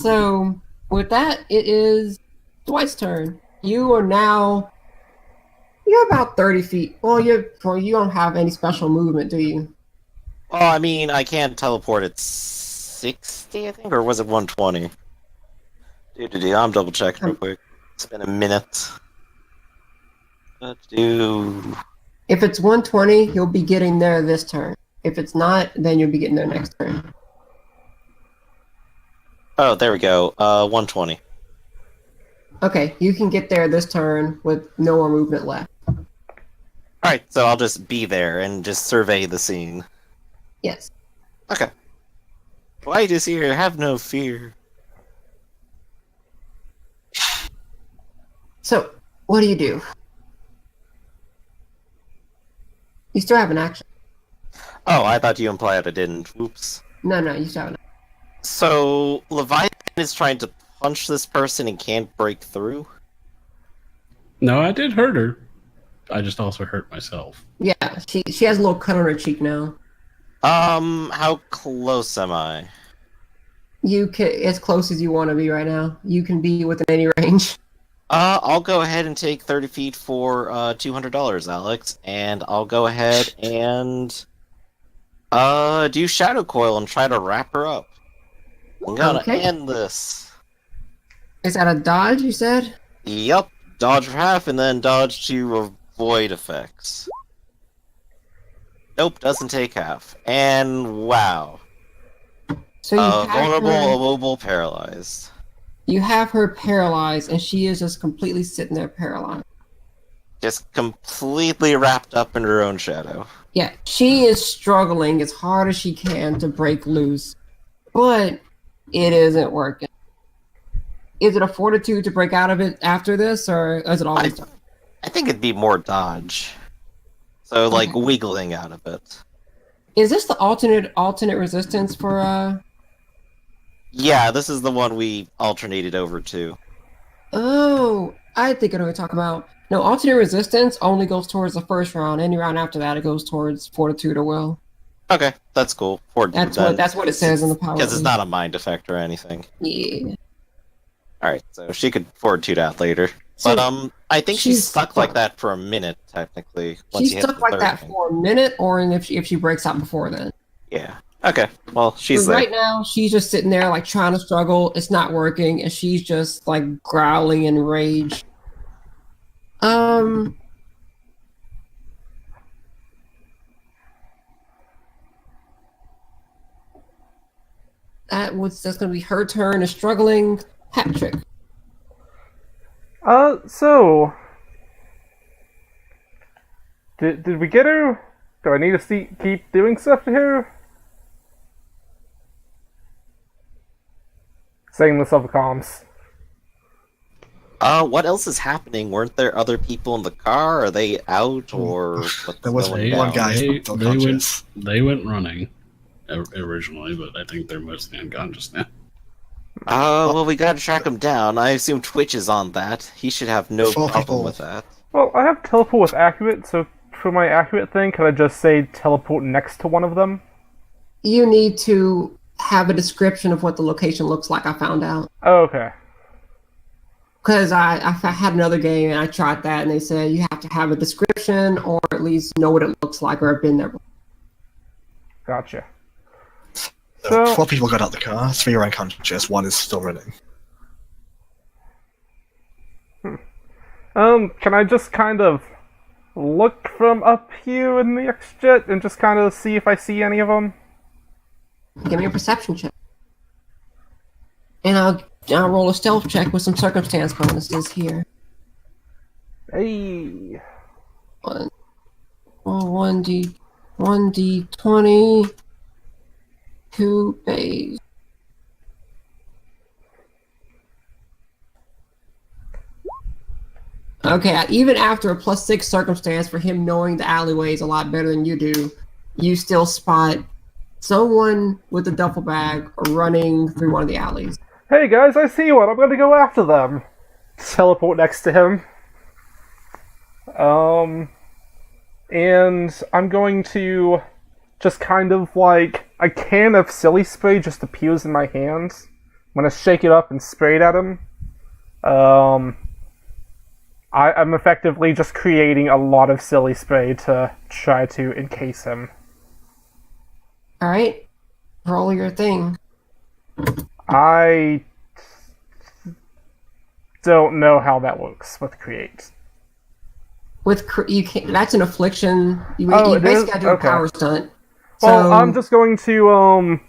So with that, it is Dwight's turn. You're about 30 feet. Well, you don't have any special movement, do you? Oh, I mean, I can teleport at 60, I think, or was it 120? I'm double checking real quick. It's been a minute. Do. If it's 120, you'll be getting there this turn. If it's not, then you'll be getting there next turn. Oh, there we go. 120. Okay, you can get there this turn with no more movement left. Alright, so I'll just be there and just survey the scene. Yes. Okay. Dwight is here, have no fear. So, what do? You still have an action. Oh, I thought you implied I didn't. Oops. No, you still have an action. So, Leviathan is trying to punch this person and can't break through? No, I did hurt her. I just also hurt myself. Yeah, she has a little cut on her cheek now. How close am I? You can, as close as you want to be right now. You can be within any range. I'll go ahead and take 30 feet for $200, Alex, and I'll go ahead and do Shadow Coil and try to wrap her up. I'm gonna end this. Is that a dodge, you said? Yep, dodge for half and then dodge to avoid effects. Nope, doesn't take half. And wow. So you have vulnerable, her, immobile, paralyzed. You have her paralyzed, and she is just completely sitting there paralyzed. Just completely wrapped up in her own shadow. Yeah, she is struggling as hard as she can to break loose, but it isn't working. Is it a fortitude to break out of it after this, or is it always done? I think it'd be more dodge. So, like, wiggling out of it. Is this the alternate resistance for, Yeah, this is the one we alternated over to. Oh, I think I know what you're talking about. No, alternate resistance only goes towards the first round. Any round after that, it goes towards fortitude or will. Okay, that's cool. That's what it says in the power. Because it's not a mind effect or anything. Yeah. Alright, so she could fortitude out later. So but, I think she's stuck like that for a minute, technically. She's stuck like that for a minute, or if she breaks out before then. Yeah. Okay, well, she's there. Right now, she's just sitting there, like, trying to struggle. It's not working, and she's just, like, growling in rage. That's gonna be her turn. Is struggling. Patrick. So did we get her? Do I need to keep doing stuff to her? Saying this over comms. What else is happening? Weren't there other people in the car? Are they out, or what's there was going one down? guy. They went running originally, but I think they're mostly unconscious now. Well, we gotta track him down. I assume Twitch is on that. He should have no problem with that. Well, I have teleport with accurate, so for my accurate thing, can I just say teleport next to one of them? You need to have a description of what the location looks like. I found out. Oh, okay. Because I had another game and I tried that, and they said you have to have a description or at least know what it looks like or have been there before. Gotcha. So 4 people got out the car, 3 are unconscious, 1 is still running. Can I just kind of look from up here in the X-Jet and just kind of see if I see any of them? Give me a perception check. And I'll roll a stealth check with some circumstance bonuses here. Hey. 1d20. 2 base. Okay, even after a +6 circumstance for him knowing the alleyways a lot better than you do, you still spot someone with a duffel bag running through one of the alleys. Hey guys, I see one. I'm going to go after them. Teleport next to him. And I'm going to just kind of like a can of silly spray just appears in my hands. gonna shake it up and spray it at him. I'm effectively just creating a lot of silly spray to try to encase him. All right, roll your thing. I don't know how that works with create. You can't. That's an affliction. You It basically is? got to do a Okay. power stunt. Well, So, I'm just going to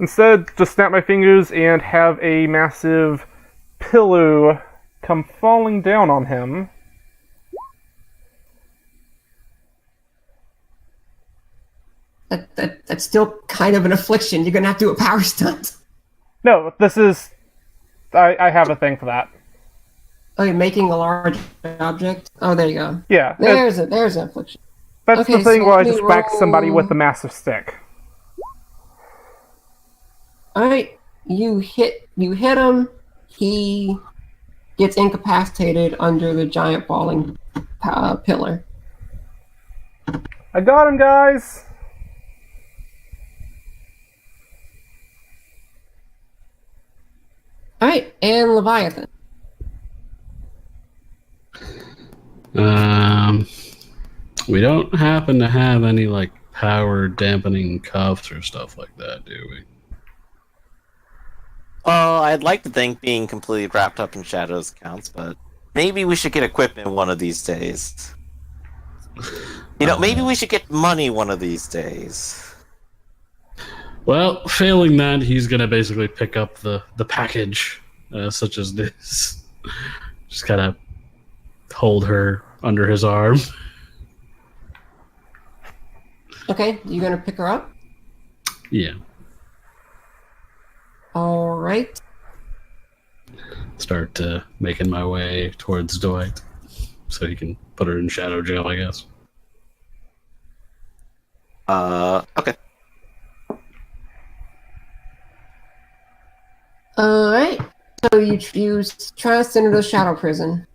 instead just snap my fingers and have a massive pillow come falling down on him. that's still kind of an affliction. You're gonna have to do a power stunt. No, this is. I have a thing for that. Oh, you're making a large object. Oh, there you go. Yeah, There's an affliction. that's okay, the thing so where I let me just whack somebody roll- with a massive stick. All right, you hit him. He gets incapacitated under the giant falling pillar. I got him, guys! All right, and Leviathan. We don't happen to have any like power dampening cuffs or stuff like that, do we? Well, I'd like to think being completely wrapped up in shadows counts, but maybe we should get equipment one of these days. You know, maybe we should get money one of these days. Well, failing that, he's gonna basically pick up the package, such as this. Just kind of hold her under his arm. Okay, you gonna pick her up? Yeah. All right. Start making my way towards Dwight, so he can put her in shadow jail, I guess. Okay. All right. So you try to send her to shadow prison.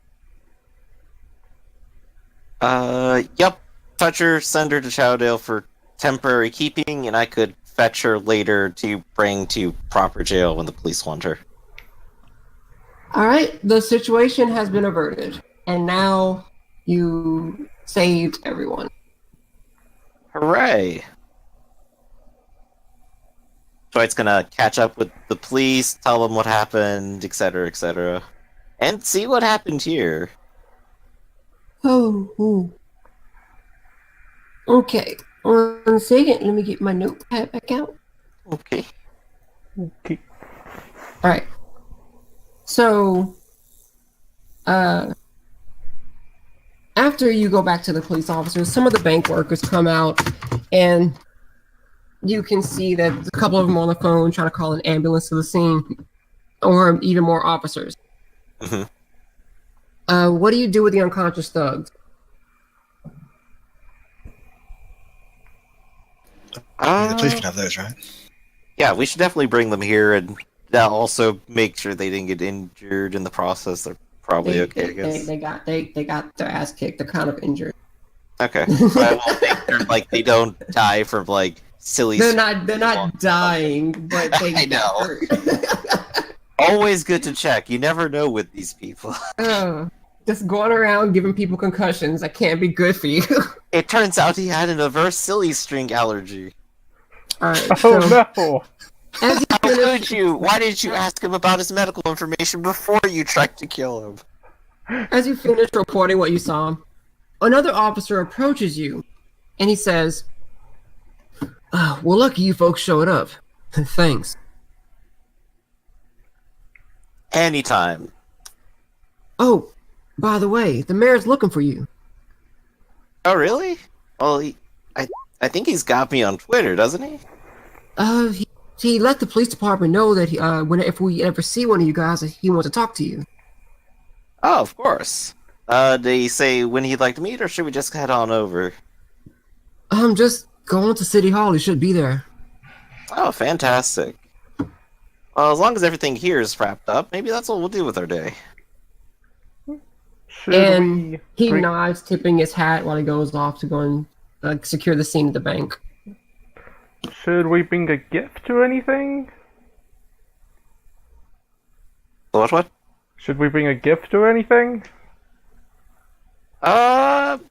Yep. Touch her, send her to Shadowdale for temporary keeping, and I could fetch her later to bring to proper jail when the police want her. All right. The situation has been averted, and now you saved everyone. Hooray! Dwight's gonna catch up with the police, tell them what happened, etc., and see what happened here. Oh. Ooh. Okay. 1 second. Let me get my notepad back out. Okay. Okay. All right. So, after you go back to the police officers, some of the bank workers come out, and you can see that a couple of them are on the phone trying to call an ambulance to the scene, or even more officers. Mhm. What do you do with the unconscious thugs? The police can have those, right? Yeah, we should definitely bring them here, and also make sure they didn't get injured in the process. They're probably okay, I guess. They got their ass kicked. They're kind of injured. Okay. But I won't make sure, like, they don't die from, like, silly... They're not dying, but they I got know. hurt. Always good to check. You never know with these people. Just going around giving people concussions, that can't be good for you. It turns out he had an adverse silly string allergy. Alright, Oh so no! as you How finish, could you? Why didn't you ask him about his medical information before you tried to kill him? as you finish reporting what you saw, another officer approaches you, and he says, well, lucky you folks showed up. Thanks. Anytime. Oh, by the way, the mayor's looking for you. Oh, really? Well, I think he's got me on Twitter, doesn't he? He let the police department know that if we ever see one of you guys, he wants to talk to you. Oh, of course. Did he say when he'd like to meet, or should we just head on over? Just going to City Hall. He should be there. Oh, fantastic. Well, as long as everything here is wrapped up, maybe that's what we'll do with our day. Should And we he bring- nods, tipping his hat while he goes off to go and secure the scene at the bank. Should we bring a gift or anything? What? Should we bring a gift or anything? I'm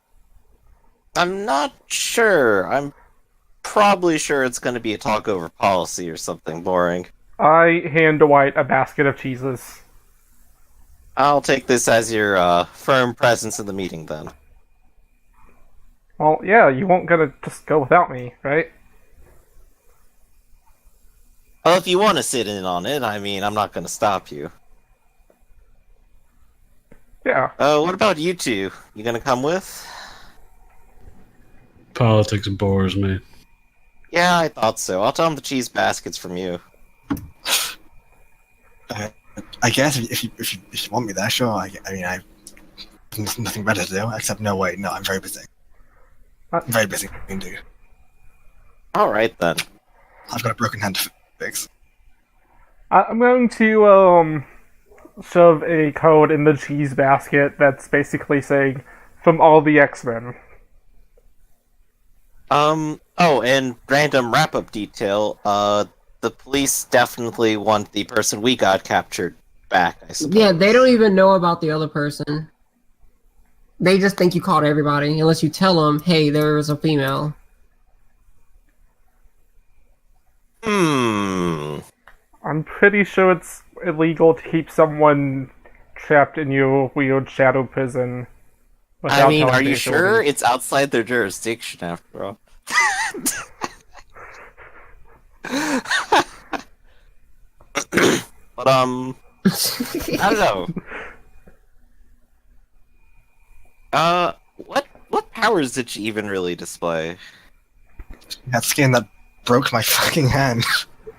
not sure. I'm probably sure it's going to be a talk over policy or something boring. I hand Dwight a basket of cheeses. I'll take this as your firm presence in the meeting then. Well, yeah, you won't gonna just go without me, right? Well, if you want to sit in on it, I mean, I'm not going to stop you. Yeah. What about you two? You going to come with? Politics bores me. Yeah, I thought so. I'll tell him the cheese basket's from you. I guess if you want me there, sure. I mean, there's nothing better to do. Except, no, wait, no, I'm very busy. I'm very busy, indeed. All right then. I've got a broken hand to fix. I'm going to shove a code in the cheese basket that's basically saying, from all the X-Men. Oh, and random wrap-up detail. The police definitely want the person we got captured back, I suppose. Yeah, they don't even know about the other person. They just think you caught everybody, unless you tell them, hey, there was a female. Hmm. I'm pretty sure it's illegal to keep someone trapped in your weird shadow prison. I mean, telling are the you sure? authorities. It's outside their jurisdiction, after all. But, I don't know. What powers did she even really display? That skin that broke my fucking hand.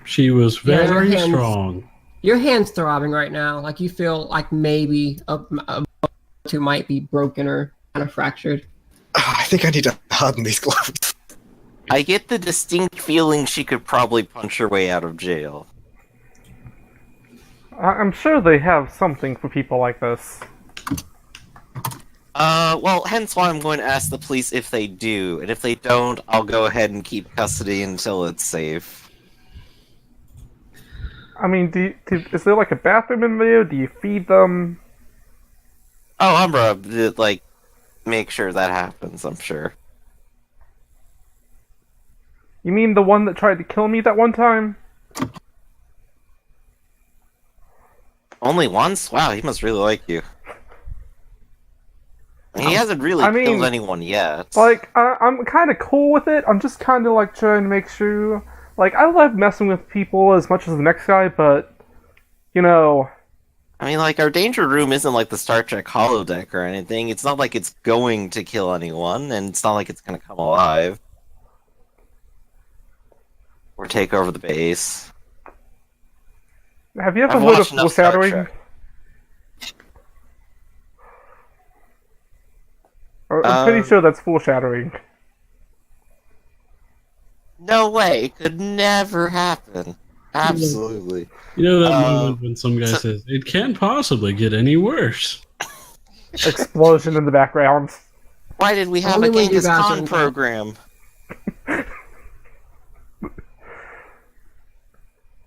She was Yeah, very her hands- strong. Your hand's throbbing right now. Like you feel like maybe a two might be broken or kind of fractured. I think I need to harden these gloves. I get the distinct feeling she could probably punch her way out of jail. I'm sure they have something for people like this. Well, hence why I'm going to ask the police if they do, and if they don't, I'll go ahead and keep custody until it's safe. I mean, is there like a bathroom in there? Do you feed them? Oh, Umbra, like, make sure that happens, I'm sure. You mean the one that tried to kill me that one time? Only once? Wow, he must really like you. I mean, he hasn't really I mean, killed anyone yet. Like, I'm kind of cool with it. I'm just kind of like trying to make sure. Like, I love messing with people as much as the next guy, but you know, I mean, like, our danger room isn't like the Star Trek holodeck or anything. It's not like it's going to kill anyone, and it's not like it's going to come alive. Or take over the base. have you ever I've heard of watched enough Star foreshadowing? Trek. I'm pretty sure that's foreshadowing. No way. It could never happen. Absolutely. You know that Uh, moment when some guy says, it can't possibly get any worse. Explosion in the background. Why did we have Only a when you Genghis guys are Khan in- program?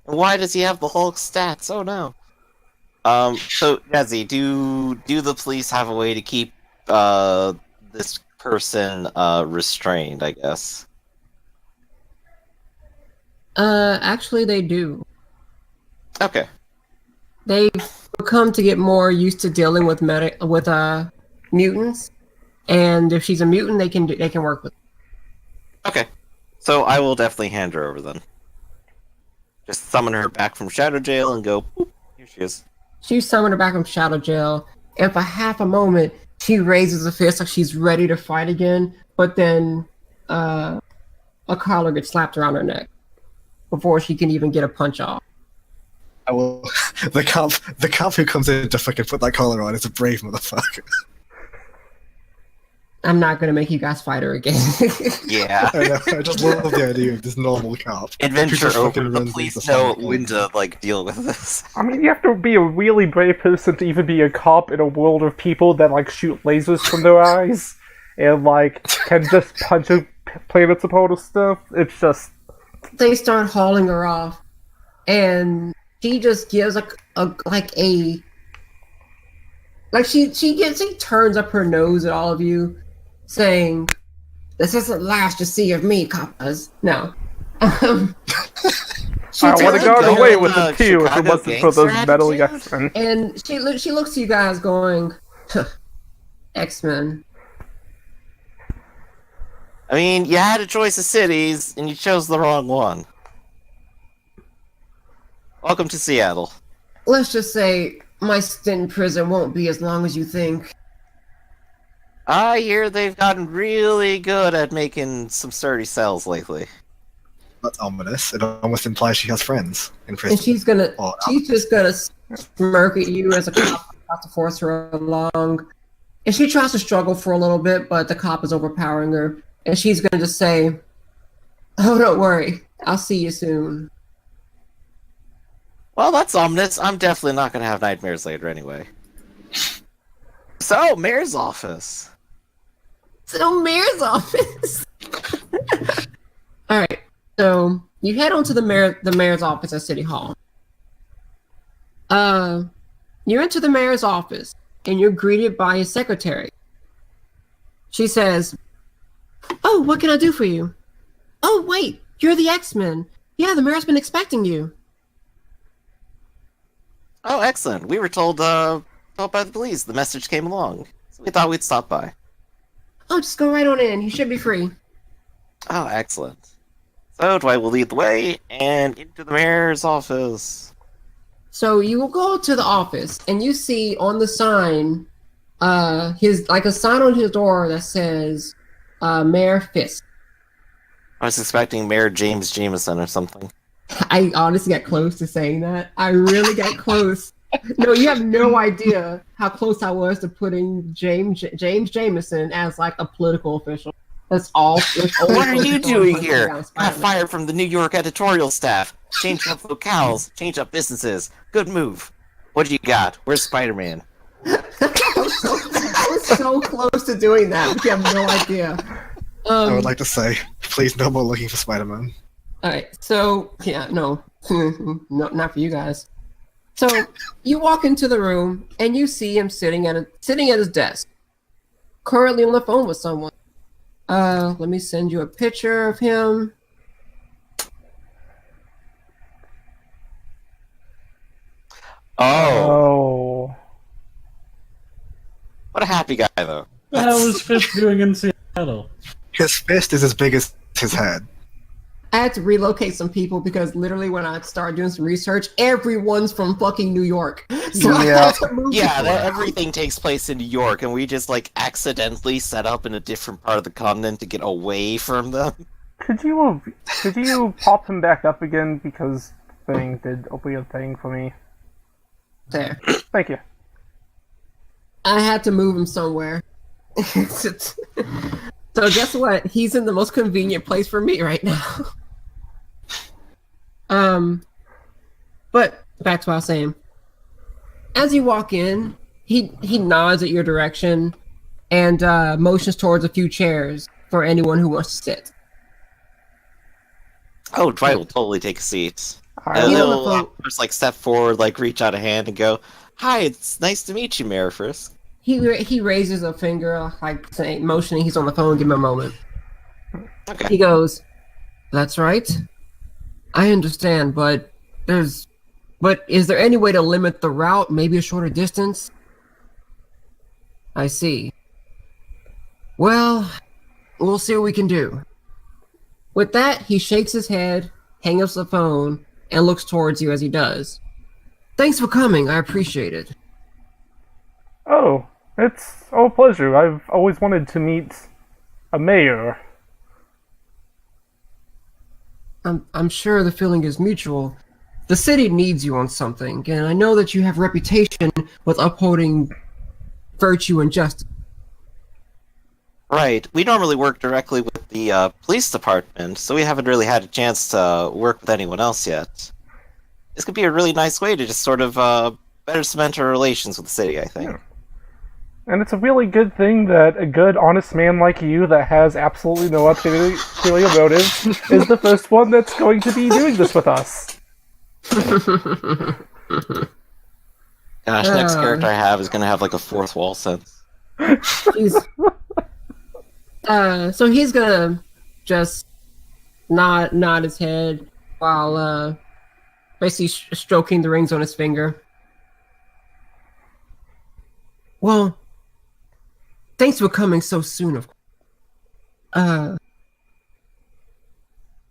Why does he have the Hulk stats? Oh no. So Desi, do the police have a way to keep this person restrained, I guess? Actually, they do. Okay. They've come to get more used to dealing with mutants, and if she's a mutant, they can work with. Okay. So I will definitely hand her over then. Just summon her back from Shadow Jail and go, "Boop, here she is." She summoned her back from Shadow Jail, and for half a moment, she raises a fist like she's ready to fight again, but then a collar gets slapped around her neck before she can even get a punch off. I will. The cop who comes in to fucking put that collar on is a brave motherfucker. I'm not gonna make you guys fight her again. Yeah. I know. I just love the idea of this normal cop. Adventure who just over. fucking The runs police into know something. when to like deal with this. I mean, you have to be a really brave person to even be a cop in a world of people that like shoot lasers from their eyes and like can just punch a planets apart and stuff. It's just They start hauling her off, and she just gives she turns up her nose at all of you, saying, "This isn't the last you see of me, coppers." No. She I would have turns gone up- away with it too if it Chicago wasn't for those gangster meddling attitude? X-Men. And she looks at you guys going, X-Men. I mean, you had a choice of cities, and you chose the wrong one. Welcome to Seattle. Let's just say my stint in prison won't be as long as you think. I hear they've gotten really good at making some sturdy cells lately. That's ominous. It almost implies she has friends in prison. And she's just gonna smirk at you as a cop tries to force her along. And she tries to struggle for a little bit, but the cop is overpowering her. And she's gonna just say, "Oh, don't worry. I'll see you soon." Well, that's ominous. I'm definitely not going to have nightmares later anyway. So, mayor's office. So mayor's office. All right. So you head on to the mayor's office at City Hall. You enter the mayor's office and you're greeted by his secretary. She says, "Oh, what can I do for you? Oh, wait, you're the X-Men. Yeah, the mayor's been expecting you." Oh, excellent. We were told by the police. The message came along. So we thought we'd stop by. "Oh, just go right on in. You should be free." Oh, excellent. So Dwight will lead the way and into the mayor's office. So you will go to the office and you see on the sign, a sign on his door that says, Mayor Fisk. I was expecting Mayor James Jameson or something. I honestly got close to saying that. I really got close. No, you have no idea how close I was to putting James Jameson as like a political official. That's all. What are you doing here? Got fired from the New York editorial staff. Change up locales. Change up businesses. Good move. What do you got? Where's Spider-Man? I was so close to doing that, but you have no idea. I would like to say, please no more looking for Spider-Man. Alright, so, yeah, no. No, not for you guys. So, you walk into the room, and you see him sitting at his desk. Currently on the phone with someone. Let me send you a picture of him. Oh. Oh. What a happy guy, though. What the hell is Fisk doing in Seattle? His fist is as big as his head. I had to relocate some people because literally when I started doing some research, everyone's from fucking New York. So I Yeah. had to move Yeah, people around. everything takes place in New York, and we just, like, accidentally set up in a different part of the continent to get away from them. Could you pop him back up again, because the thing did a weird thing for me. There. Thank you. I had to move him somewhere. So guess what? He's in the most convenient place for me right now. But back to what I was saying. As you walk in, he nods at your direction and motions towards a few chairs for anyone who wants to sit. Oh, Dwight will totally take a seat. Alright. And You know he'll the phone- just, like, step forward, like, reach out a hand and go, "Hi, it's nice to meet you, Mayor Frisk." He raises a finger, like saying, motioning he's on the phone. Give him a moment. Okay. He goes, "That's right. I understand, but is there any way to limit the route? Maybe a shorter distance?" "I see. Well, we'll see what we can do." With that, he shakes his head, hangs up the phone, and looks towards you as he does. "Thanks for coming. I appreciate it." Oh, it's a pleasure. I've always wanted to meet a mayor. I'm sure the feeling is mutual. The city needs you on something, and I know that you have a reputation with upholding virtue and justice. Right. We normally work directly with the police department, so we haven't really had a chance to work with anyone else yet. This could be a really nice way to just sort of better cement our relations with the city, I think. And it's a really good thing that a good, honest man like you that has absolutely no ulterior motive is the first one that's going to be doing this with us. Gosh, next character I have is gonna have like a fourth wall sense. He's, so he's gonna just nod his head while basically stroking the rings on his finger. Well, thanks for coming so soon. Of course.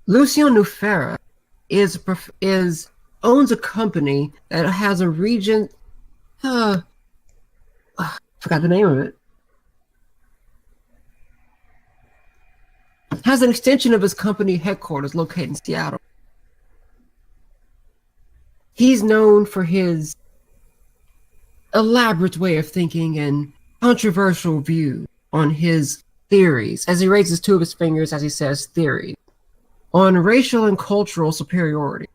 Lucian Nufera owns a company that has a region. Forgot the name of it. Has an extension of his company headquarters located in Seattle. He's known for his elaborate way of thinking and controversial view on his theories, as he raises two of his fingers as he says theory, on racial and cultural superiority.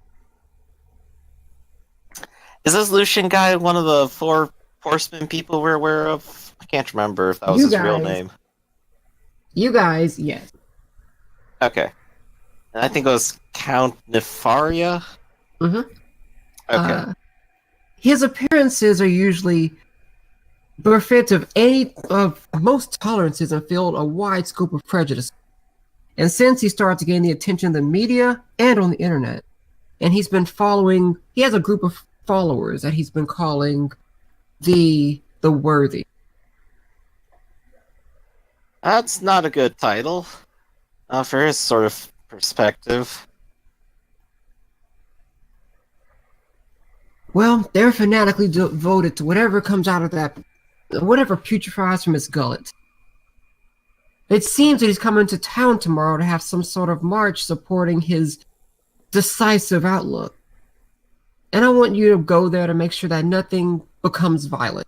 Is this Lucian guy one of the four horsemen people we're aware of? I can't remember if that was his real name. You guys, yes. Okay. And I think it was Count Nefaria? Mm-hmm. Okay. His appearances are usually bereft of most tolerances and filled a wide scope of prejudice. And since he started to gain the attention of the media and on the internet, and he has a group of followers that he's been calling the Worthy. That's not a good title. For his sort of perspective. Well, they're fanatically devoted to whatever comes out of that, whatever putrefies from his gullet. It seems that he's coming to town tomorrow to have some sort of march supporting his decisive outlook. And I want you to go there to make sure that nothing becomes violent.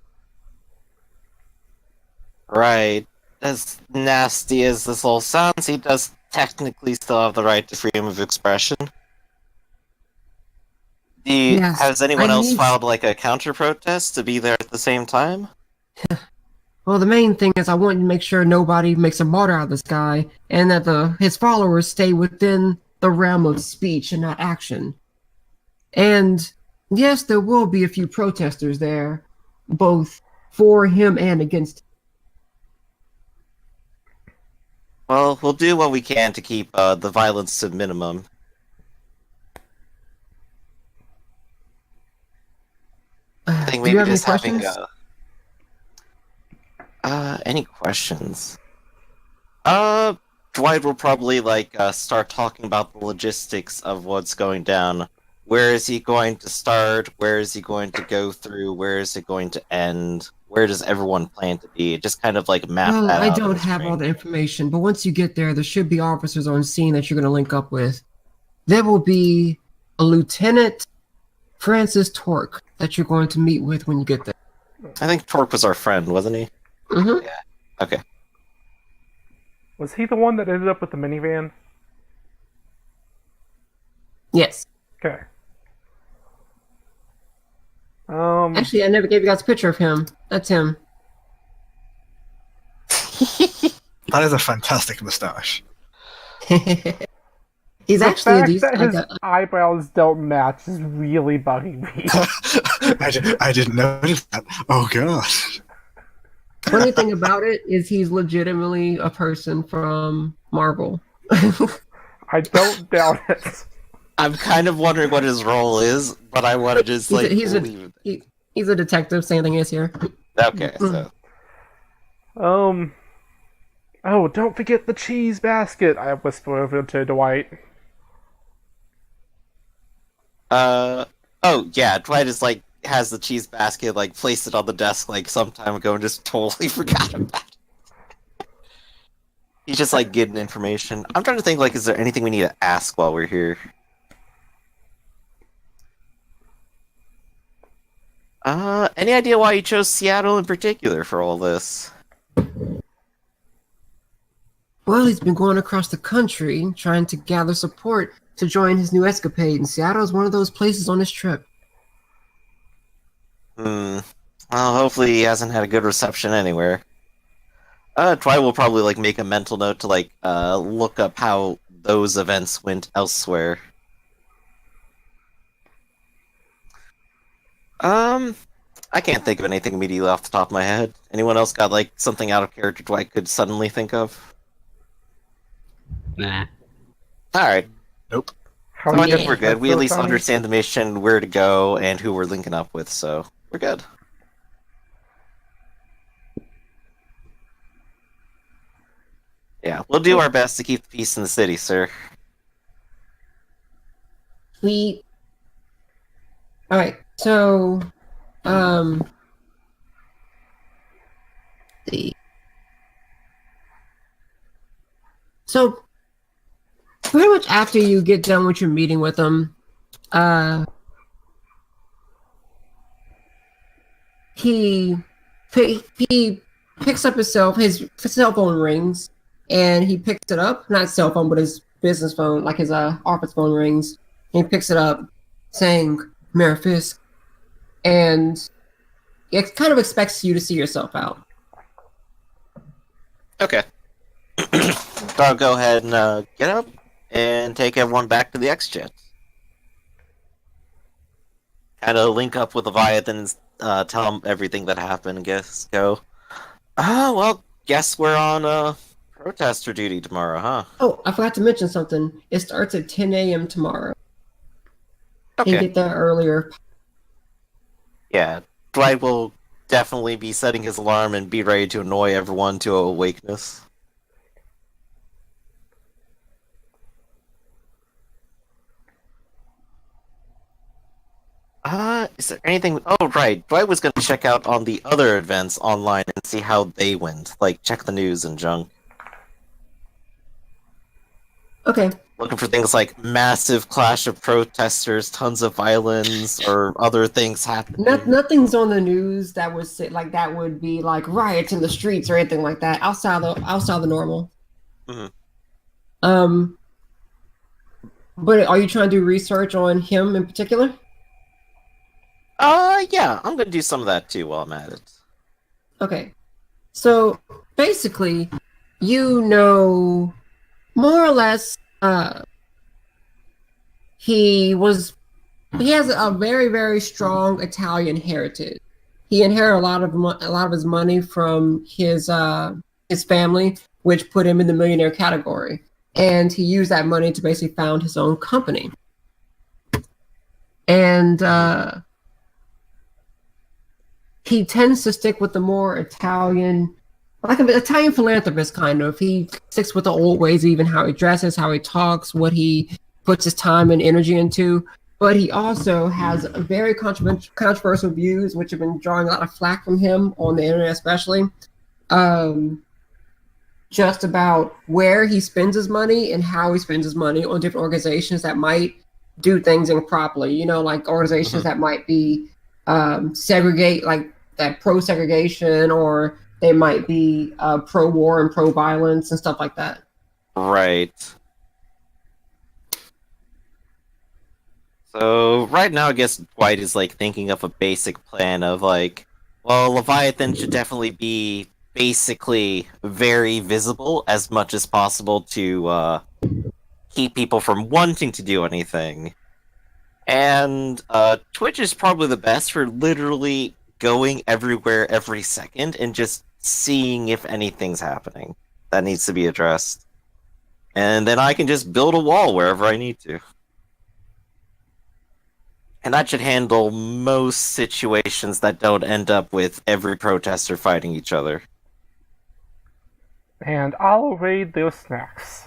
Right. As nasty as this all sounds, he does technically still have the right to freedom of expression. Yes, has anyone else filed like a counter protest to be there at the same time? Well, the main thing is I want to make sure nobody makes a martyr out of this guy, and that his followers stay within the realm of speech and not action. And yes, there will be a few protesters there, both for him and against him. Well, we'll do what we can to keep the violence to minimum. I think Do you maybe have any just having questions? any questions? Dwight will probably start talking about the logistics of what's going down. Where is he going to start? Where is he going to go through? Where is it going to end? Where does everyone plan to be? Just kind of map Well, that out. I don't have all the information, but once you get there should be officers on scene that you're going to link up with. There will be a Lieutenant Francis Torque that you're going to meet with when you get there. I think Torque was our friend, wasn't he? Mm-hmm. Yeah. Okay. Was he the one that ended up with the minivan? Yes. Okay. Actually, I never gave you guys a picture of him. That's him. That is a fantastic moustache. He's the actually a fact decent. that his eyebrows don't match is really bugging me. I didn't notice that. Oh gosh. Funny thing about it is he's legitimately a person from Marvel. I don't doubt it. I'm kind of wondering what his role is, but I want to just he's believe it. He's a detective. Same thing is here. Okay, so Oh, don't forget the cheese basket. I whisper over to Dwight. oh yeah, Dwight is has the cheese basket placed it on the desk some time ago and just totally forgot about it. He's just getting information. I'm trying to think is there anything we need to ask while we're here? Any idea why you chose Seattle in particular for all this? Well, he's been going across the country trying to gather support to join his new escapade, and Seattle is one of those places on his trip. Well, hopefully he hasn't had a good reception anywhere. Dwight will probably make a mental note to look up how those events went elsewhere. I can't think of anything immediately off the top of my head. Anyone else got like something out of character Dwight could suddenly think of? Nah. All right, How so I do you guess we're get good. We at least Johnny? understand the mission, where to go, and who we're linking up with, so we're good. Yeah, we'll do our best to keep the peace in the city, sir. Sweet. All right. So, see. So, pretty much after you get done with your meeting with him, he picks up his cell phone rings, and he picks it up, not cell phone, but his business phone, like his office phone rings, and he picks it up, saying Mayor Fisk, and it kind of expects you to see yourself out. Okay. So I'll go ahead and get up and take everyone back to the X-Jet. Kind of link up with Leviathan and tell him everything that happened, go. Well, guess we're on protester duty tomorrow, huh? Oh, I forgot to mention something. It starts at 10 a.m. tomorrow. Okay. And get there earlier. Yeah, Dwight will definitely be setting his alarm and be ready to annoy everyone to awakeness. Is there anything... Oh, right. Dwight was going to check out on the other events online and see how they went. Like, check the news and junk. Okay. Looking for things like massive clash of protesters, tons of violence, or other things happening. Nothing's on the news that would say like that would be like riots in the streets or anything like that. Outside the normal. Mhm. But are you trying to do research on him in particular? Yeah, I'm gonna do some of that too while I'm at it. Okay. So basically, you know more or less he has a very, very strong Italian heritage. He inherited a lot of his money from his family, which put him in the millionaire category. And he used that money to basically found his own company. And he tends to stick with the more Italian, like an Italian philanthropist kind of. He sticks with the old ways, even how he dresses, how he talks, what he puts his time and energy into. But he also has very controversial views, which have been drawing a lot of flack from him on the internet, especially. Just about where he spends his money and how he spends his money on different organizations that might do things improperly. You know, like organizations that might be segregate, like that pro-segregation, or they might be pro-war and pro-violence and stuff like that. Right. So right now, I guess Dwight is like thinking of a basic plan of like, well, Leviathan should definitely be basically very visible as much as possible to keep people from wanting to do anything. And Twitch is probably the best for literally going everywhere every second and just seeing if anything's happening that needs to be addressed. And then I can just build a wall wherever I need to. And that should handle most situations that don't end up with every protester fighting each other. And I'll raid those snacks.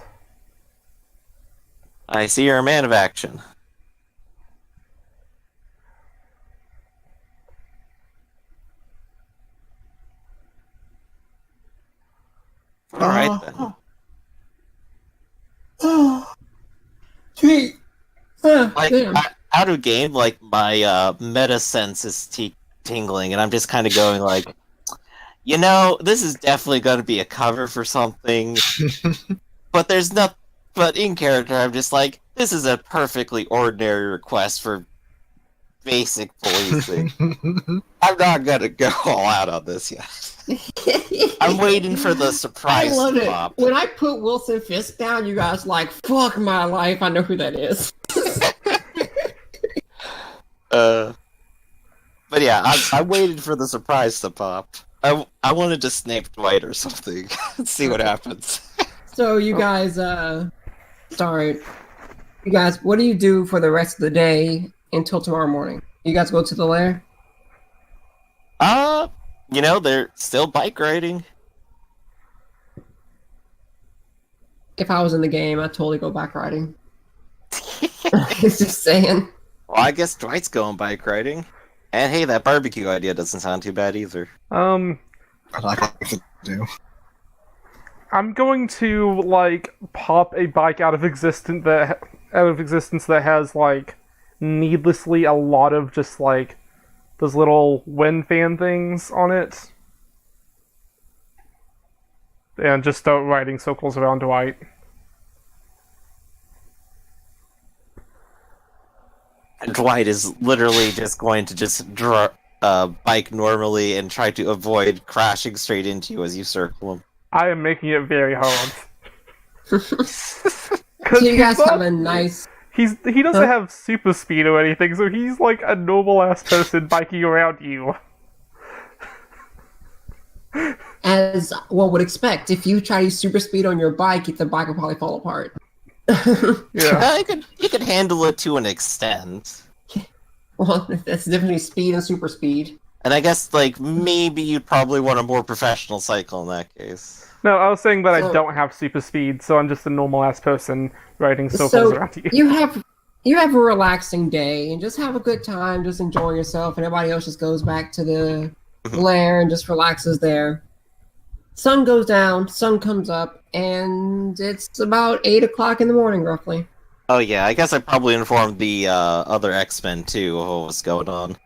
I see you're a man of action. Alright then. Sweet. Like, Damn. out of game, like, my meta sense is tingling, and I'm just kind of going like, you know, this is definitely going to be a cover for something, but there's not. But in character, I'm just like, this is a perfectly ordinary request for basic policing. I'm not gonna go all out on this yet. I'm waiting for the surprise I love it. pop. When I put Wilson Fisk down, you guys like, fuck my life. I know who that is. But yeah, I waited for the surprise to pop. I wanted to snake Dwight or something. See what happens. So you guys start. You guys, what do you do for the rest of the day until tomorrow morning? You guys go to the lair? They're still bike riding. If I was in the game, I'd totally go back riding. Just saying. Well, I guess Dwight's going bike riding. And hey, that barbecue idea doesn't sound too bad either. I like to do. I'm going to like pop a bike out of existence that has like needlessly a lot of just like those little wind fan things on it, and just start riding circles around Dwight. And Dwight is literally just going to just bike normally and try to avoid crashing straight into you as you circle him. I am making it very hard. So you guys have a nice. He doesn't have super speed or anything, so he's like a normal ass person biking around you. As one would expect, if you try to use super speed on your bike, the bike will probably fall apart. Yeah. You could handle it to an extent. Well, that's the difference between speed and super speed. And I guess, like, maybe you'd probably want a more professional cycle in that case. No, I was saying that I So- don't have super speed, so I'm just a normal ass person riding circles So around you. you have a relaxing day and just have a good time, just enjoy yourself, and everybody else just goes back to the lair and just relaxes there. Sun goes down, sun comes up, and it's about 8 o'clock in the morning, roughly. Oh yeah, I guess I probably informed the other X-Men too of what was going on.